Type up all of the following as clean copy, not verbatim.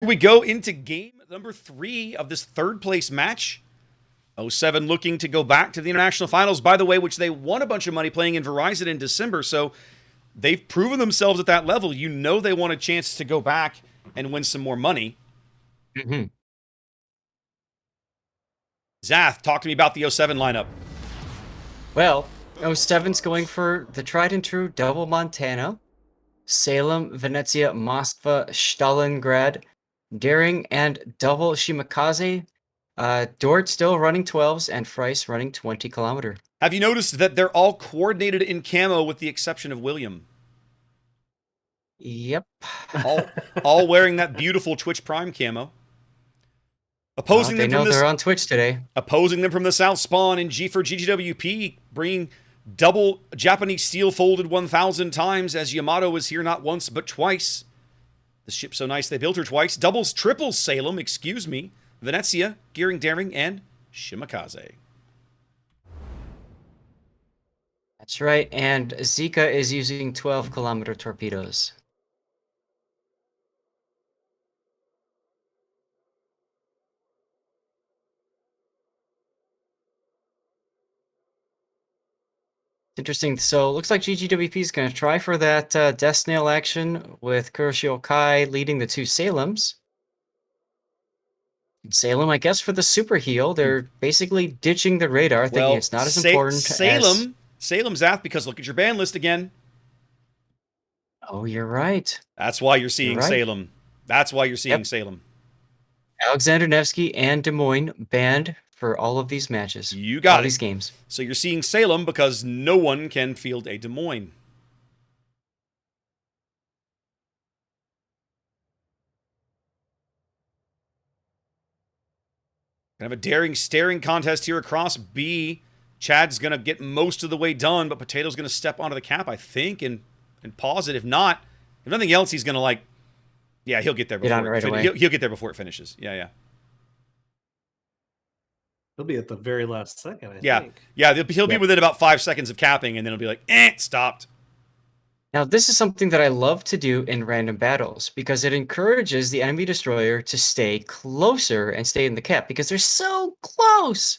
We go into game number 3 of this third place match. 07 looking to go back to the international finals, by the way, which they won a bunch of money playing in Verizon in December. So they've proven themselves at that level. You know they want a chance to go back and win some more money. Mm-hmm. Zath, talk to me about the 07 lineup. Well, 07's going for the tried and true double Montana, Salem, Venezia, Moskva, Stalingrad, Daring, and double Shimakaze. Dort still running 12s and Frice running 20 kilometer. Have you noticed that they're all coordinated in camo with the exception of William? Yep. all wearing that beautiful Twitch Prime camo. Well, they know they're on Twitch today. Opposing them from the South Spawn in G for GGWP, bringing double Japanese steel folded 1,000 times as Yamato is here not once but twice. The ship's so nice they built her twice. Doubles, triples Salem, excuse me. Venezia, Gearing Daring, and Shimakaze. That's right, and Zika is using 12-kilometer torpedoes. Interesting. So it looks like GGWP is going to try for that Death Snail action with Kuroshio Kai leading the two Salems. Salem, I guess, for the super heal, they're basically ditching the radar, thinking it's not as important as... Salem's Zath, because look at your ban list again. Oh, you're right. That's why you're seeing Salem. That's why you're seeing Salem. Alexander Nevsky and Des Moines banned for all of these matches. You got all these games. So you're seeing Salem because no one can field a Des Moines. Kind of a daring staring contest here across B. Chad's going to get most of the way done, but Potato's going to step onto the cap, I think, and pause it. If not, if nothing else, he's going to like, yeah, he'll get there before he'll get there before it finishes. Yeah. He'll be at the very last second, I think. Yeah, he'll be within about 5 seconds of capping, and then he'll be like, stopped. Now, this is something that I love to do in random battles, because it encourages the enemy destroyer to stay closer and stay in the cap, because they're so close!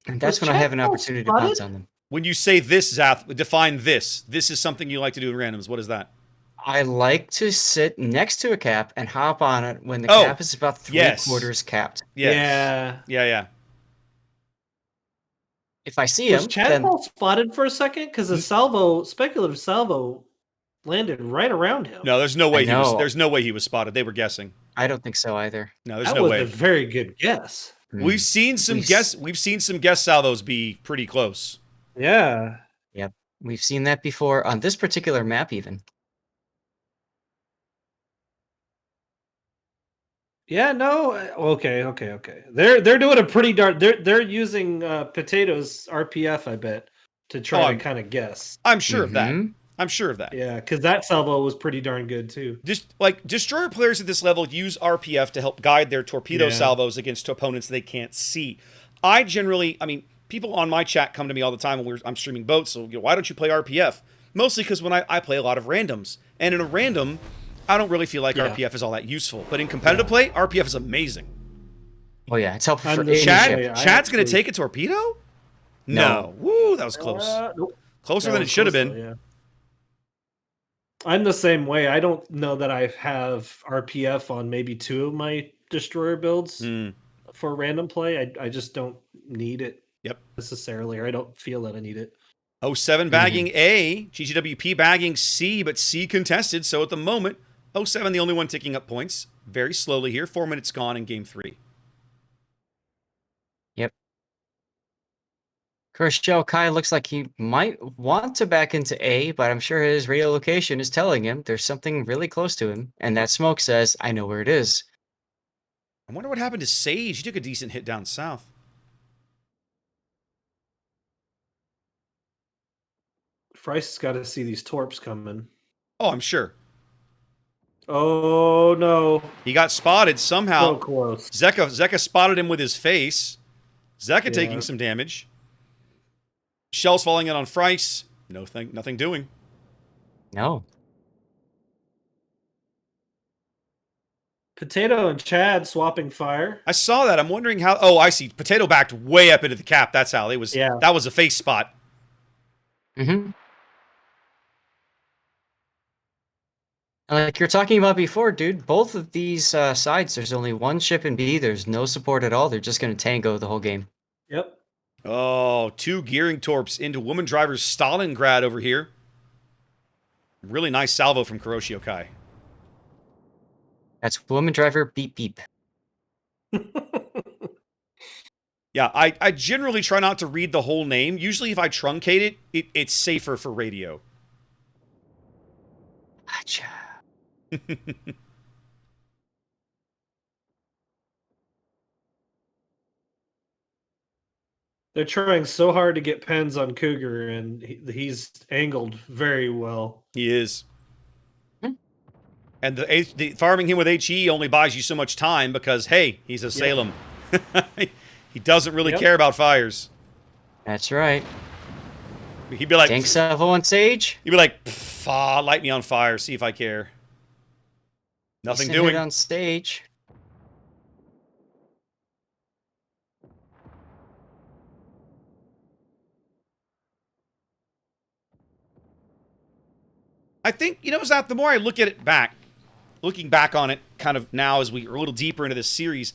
And that's when I have an opportunity to pounce on them. When you say this, Zath, define this. This is something you like to do in randoms. What is that? I like to sit next to a cap and hop on it when the cap is about three-quarters capped. Yes. Yeah. If I see him, was Chadwell spotted for a second? Because the speculative salvo landed right around him. No, there's no way there's no way he was spotted. They were guessing. I don't think so either. No, there's no way. That was a very good guess. We've seen some guess salvos be pretty close. Yeah. Yep. We've seen that before on this particular map even. Yeah, no. Okay. They're doing a pretty dark. They're using Potato's RPF, I bet, to try to kind of guess. I'm sure of that. I'm sure of that. Yeah, because that salvo was pretty darn good too. Just like destroyer players at this level use RPF to help guide their torpedo salvos against opponents they can't see. I mean, people on my chat come to me all the time when I'm streaming boats. So why don't you play RPF? Mostly because when I play a lot of randoms, and in a random, I don't really feel like RPF is all that useful. But in competitive play, RPF is amazing. Oh yeah, it's helpful for Chad's going to take a torpedo? No. Woo, that was close. Nope. Closer than it should have been. Yeah. I'm the same way. I don't know that I have RPF on maybe 2 of my destroyer builds for random play. I just don't need it necessarily, or I don't feel that I need it. 07 bagging A, GGWP bagging C, but C contested. So at the moment, 07 the only one ticking up points. Very slowly here. 4 minutes gone in game 3. Yep. Kuroshio Kai looks like he might want to back into A, but I'm sure his radio location is telling him there's something really close to him, and that smoke says, I know where it is. I wonder what happened to Sage. He took a decent hit down south. Frice has got to see these torps coming. Oh, I'm sure. Oh, no. He got spotted somehow. So close. Zeka spotted him with his face. Zeka taking some damage. Shells falling in on Frice. Nothing doing. No. Potato and Chad swapping fire. I saw that. I'm wondering how. Oh, I see. Potato backed way up into the cap. That's how it was. Yeah. That was a face spot. Mm-hmm. Like you're talking about before, dude, both of these sides, there's only one ship in B. There's no support at all. They're just going to tango the whole game. Yep. Oh, 2 gearing torps into Woman Driver's Stalingrad over here. Really nice salvo from Kuroshio Kai. That's Woman Driver beep beep. Yeah, I generally try not to read the whole name. Usually if I truncate it's safer for radio. Gotcha. They're trying so hard to get pens on Cougar, and he's angled very well. He is. And the farming him with HE only buys you so much time because, hey, he's a Salem. He doesn't really care about fires. That's right. He'd be like, Tank Salvo on Sage. He'd be like, light me on fire, see if I care. Nothing doing. On stage. I think, Zach, the more I look at it looking back on it kind of now as we are a little deeper into this series,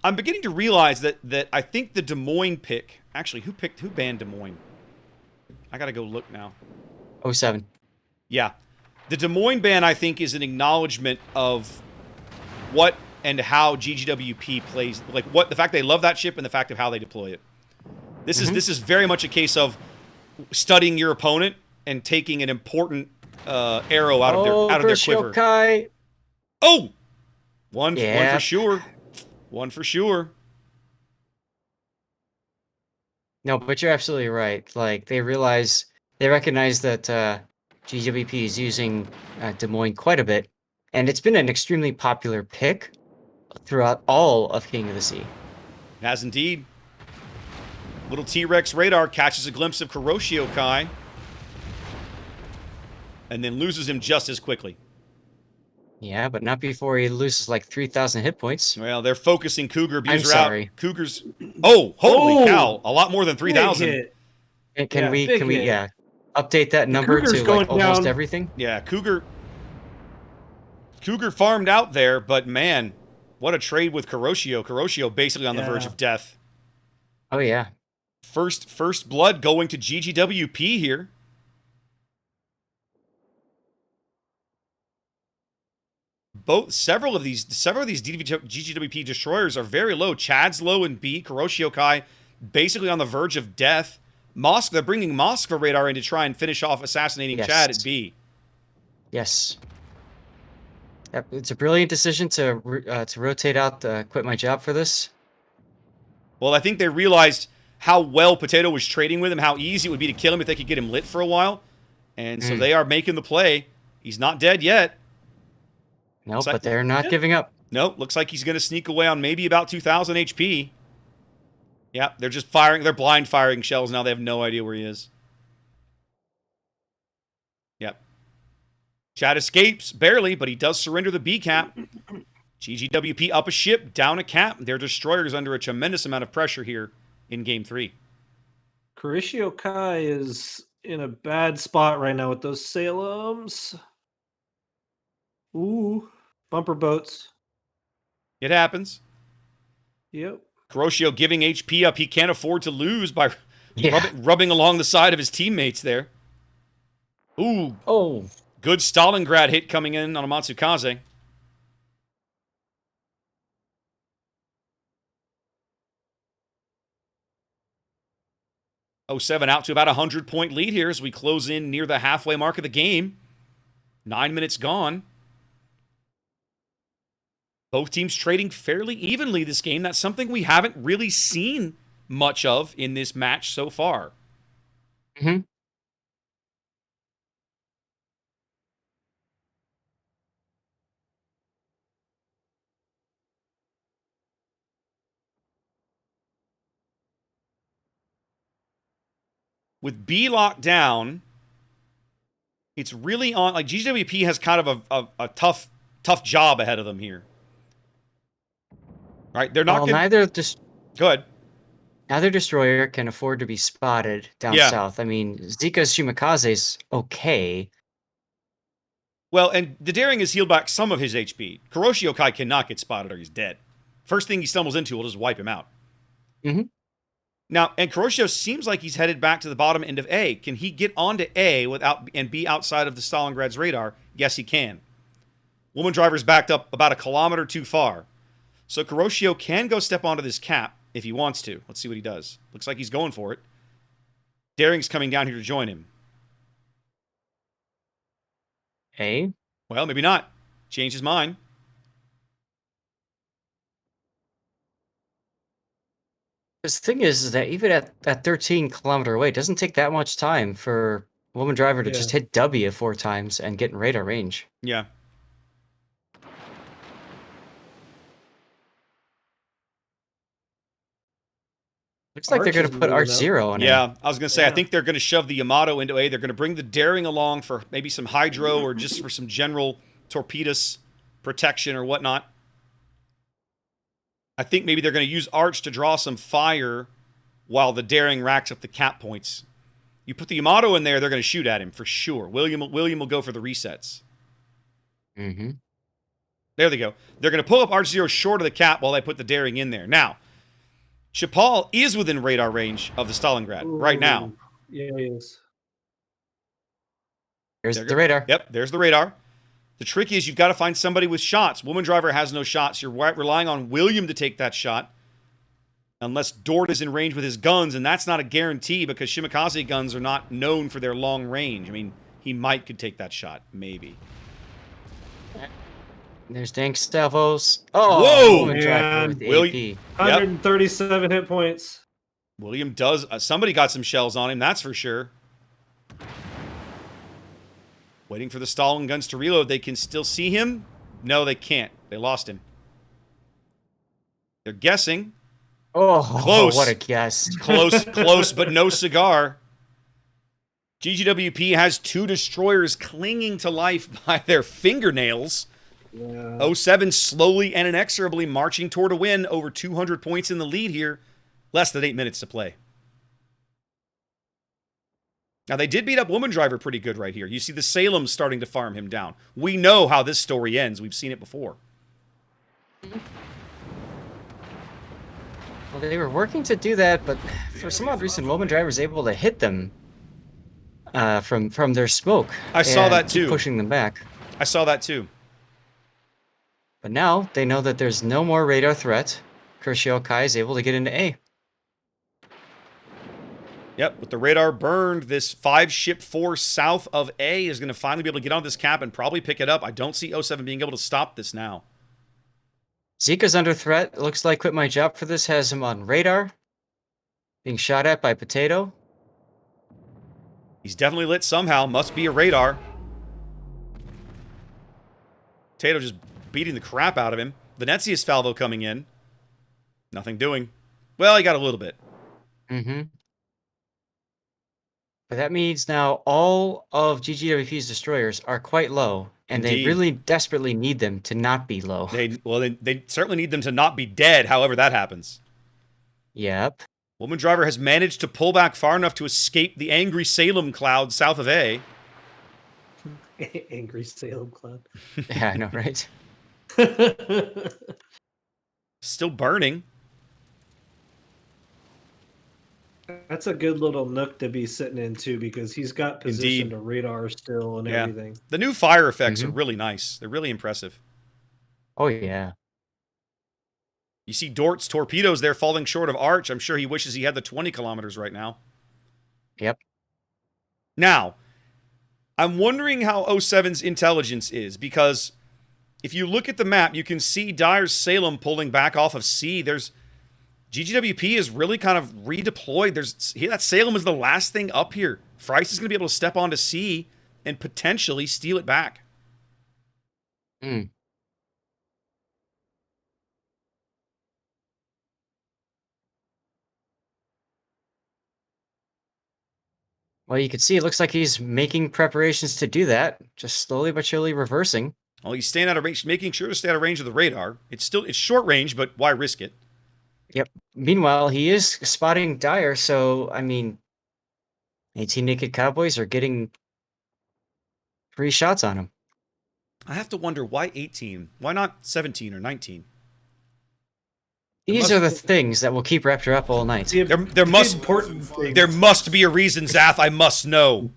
I'm beginning to realize that I think the Des Moines pick, actually, who banned Des Moines? I gotta go look now. 07. Yeah. The Des Moines ban, I think, is an acknowledgement of what and how GGWP plays, like what the fact they love that ship and the fact of how they deploy it. This is very much a case of studying your opponent and taking an important arrow out of their quiver. Kai. Oh, one for sure. One for sure. No, but you're absolutely right. Like they recognize that GGWP is using Des Moines quite a bit, and it's been an extremely popular pick throughout all of King of the Sea. It has indeed. Little T-Rex radar catches a glimpse of Kuroshio Kai and then loses him just as quickly. Yeah, but not before he loses like 3,000 hit points. Well, they're focusing Cougar Abuser I'm sorry. out. Cougars. Oh, holy cow. A lot more than 3,000. Can we update that number to like almost everything? Yeah, Cougar farmed out there, but man, what a trade with Kuroshio. Kuroshio basically on the verge of death. Oh yeah. First blood going to GGWP here. Several of these GGWP destroyers are very low. Chad's low in B. Kuroshio Kai basically on the verge of death. They're bringing Moskva radar in to try and finish off assassinating Chad at B. Yes. Yep, it's a brilliant decision to rotate out, quit my job for this. Well, I think they realized how well Potato was trading with him, how easy it would be to kill him if they could get him lit for a while. And so they are making the play. He's not dead yet. No, but they're not giving up. Nope, looks like he's going to sneak away on maybe about 2,000 HP. Yeah, they're just firing. They're blind firing shells now. They have no idea where he is. Yep. Chad escapes, barely, but he does surrender the B cap. GGWP up a ship, down a cap. Their destroyers under a tremendous amount of pressure here in Game 3. Kuroshio Kai is in a bad spot right now with those Salems. Ooh, bumper boats. It happens. Yep. Kuroshio giving HP up. He can't afford to lose by rubbing along the side of his teammates there. Ooh. Oh. Good Stalingrad hit coming in on a Matsukaze. '07 out to about a 100-point lead here as we close in near the halfway mark of the game. 9 minutes gone. Both teams trading fairly evenly this game. That's something we haven't really seen much of in this match so far. Mm-hmm. With B locked down, it's really on. Like GGWP has kind of a tough job ahead of them here. right? They're not Well, going. Go ahead. neither destroyer can afford to be spotted down Yeah. south. I mean, Zika's Shimakaze's okay. Well, and the Daring has healed back some of his HP. Kuroshi Yokai cannot get spotted or he's dead. First thing he stumbles into will just wipe him out. Mm-hmm. Now, and Kuroshio seems like he's headed back to the bottom end of A. Can he get onto A without and be outside of the Stalingrad's radar? Yes, he can. Woman Driver's backed up about a kilometer too far. So Kuroshio can go step onto this cap if he wants to. Let's see what he does. Looks like he's going for it. Daring's coming down here to join him. A. Well, maybe not. Changed his mind. The thing is that even at that 13-kilometer away, it doesn't take that much time for Woman Driver to just hit W 4 times and get in radar range. Yeah. Looks like they're going to put Arch-0 on him. Yeah, I was going to say, I think they're going to shove the Yamato into A. They're going to bring the Daring along for maybe some hydro or just for some general torpedoes protection or whatnot. I think maybe they're going to use Arch to draw some fire while the Daring racks up the cap points. You put the Yamato in there, they're going to shoot at him for sure. William will go for the resets. Mm-hmm. There they go. They're going to pull up Arch-0 short of the cap while they put the Daring in there. Now, Chapal is within radar range of the Stalingrad right now. Yeah, he is. There's the radar. Yep, there's the radar. The trick is you've got to find somebody with shots. Woman Driver has no shots. You're relying on William to take that shot. Unless Dort is in range with his guns, and that's not a guarantee because Shimakaze guns are not known for their long range. I mean, he could take that shot, maybe. There's Dank Stavos. Oh, whoa! Woman Driver with AP. 137 hit points. William does. Somebody got some shells on him, that's for sure. Waiting for the Stalin guns to reload. They can still see him? No, they can't. They lost him. They're guessing. Oh, close. What a guess. Close, but no cigar. GGWP has 2 destroyers clinging to life by their fingernails. Yeah. 07 slowly and inexorably marching toward a win, over 200 points in the lead here. Less than 8 minutes to play. Now, they did beat up Woman Driver pretty good right here. You see the Salem starting to farm him down. We know how this story ends. We've seen it before. Well, they were working to do that, but for some odd reason, Woman Driver was able to hit them from their smoke. I saw that too. Pushing them back. I saw that too. But now they know that there's no more radar threat. Kuroshio Kai is able to get into A. Yep, with the radar burned, this 5-ship force south of A is going to finally be able to get on this cap and probably pick it up. I don't see 07 being able to stop this now. Zika's under threat. It looks like Quit My Job for this has him on radar. Being shot at by Potato. He's definitely lit somehow. Must be a radar. Potato just beating the crap out of him. Venezia's Falvo coming in. Nothing doing. Well, he got a little bit. Mm-hmm. But that means now all of GGWP's destroyers are quite low, and Indeed. they really desperately need them to not be low. They certainly need them to not be dead, however that happens. Yep. Woman Driver has managed to pull back far enough to escape the angry Salem cloud south of A. Angry Salem cloud. Yeah, I know, right? Still burning. That's a good little nook to be sitting in too, because he's got position to radar still and everything. The new fire effects are really nice. They're really impressive. Oh yeah. You see Dort's torpedoes there falling short of Arch. I'm sure he wishes he had the 20 kilometers right now. Yep. Now, I'm wondering how 07's intelligence is, because if you look at the map, you can see Dyer's Salem pulling back off of C. GGWP is really kind of redeployed. That Salem is the last thing up here. Fries is going to be able to step onto C and potentially steal it back. Hmm. Well, you can see it looks like he's making preparations to do that, just slowly but surely reversing. Well, he's staying out of range, making sure to stay out of range of the radar. It's short range, but why risk it? Yep. Meanwhile, he is spotting Dyer, so I mean, 18 Naked Cowboys are getting free shots on him. I have to wonder why 18? Why not 17 or 19? These are the things that will keep Raptor up all night. There must be a reason, Zath. I must know.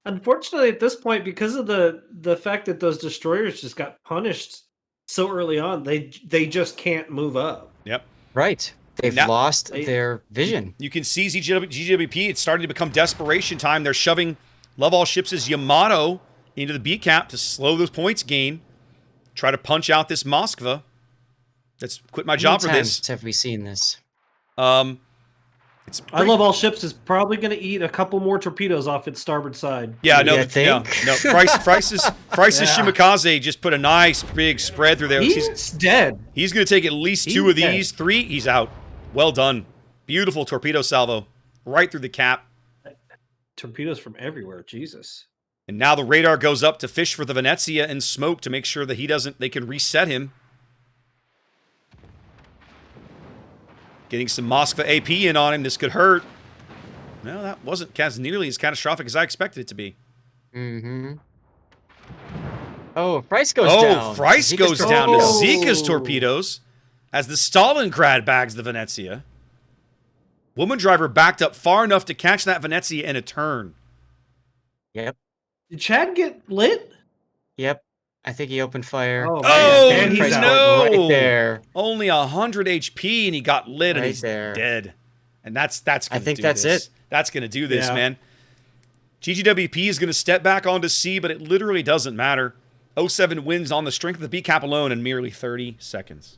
Unfortunately, at this point, because of the fact that those destroyers just got punished so early on, they just can't move up. Yep. Right. They've lost their vision. You can see GGWP. It's starting to become desperation time. They're shoving Love All Ships' Yamato into the B cap to slow those points gain. Try to punch out this Moskva. Let's quit my job for this. How many times have we seen this? I Love All Ships is probably going to eat a couple more torpedoes off its starboard side. Yeah, no. Price's Shimakaze just put a nice big spread through there. He's dead. He's going to take at least 2 of these. 3, he's out. Well done. Beautiful torpedo salvo. Right through the cap. Torpedoes from everywhere. Jesus. And now the radar goes up to fish for the Venezia and smoke to make sure that they can reset him. Getting some Moskva AP in on him. This could hurt. No, that wasn't nearly as catastrophic as I expected it to be. Mm-hmm. Oh, Price goes down. Oh, Price goes down to Zika's torpedoes as the Stalingrad bags the Venezia. Woman driver backed up far enough to catch that Venezia in a turn. Yep. Did Chad get lit? Yep. I think he opened fire. Oh, and he's no! Right there. Only 100 HP, and he got lit, and he's dead. And that's going to do this. I think that's it. That's going to do this, man. GGWP is going to step back onto C, but it literally doesn't matter. 07 wins on the strength of the B cap alone in merely 30 seconds.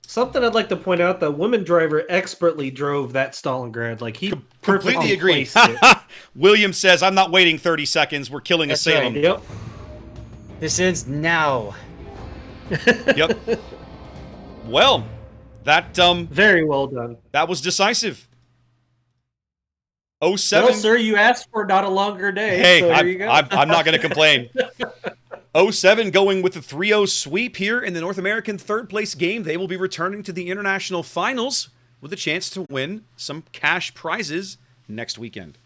Something I'd like to point out, the woman driver expertly drove that Stalingrad. Like, he completely agreed. William says, I'm not waiting 30 seconds. We're killing a Salem. Right. Yep. This ends now. Yep. Well, that very well done. That was decisive. 07. Well, sir, you asked for not a longer day. Hey, so here you go. I'm not going to complain. 07 going with the 3-0 sweep here in the North American third place game. They will be returning to the international finals with a chance to win some cash prizes next weekend.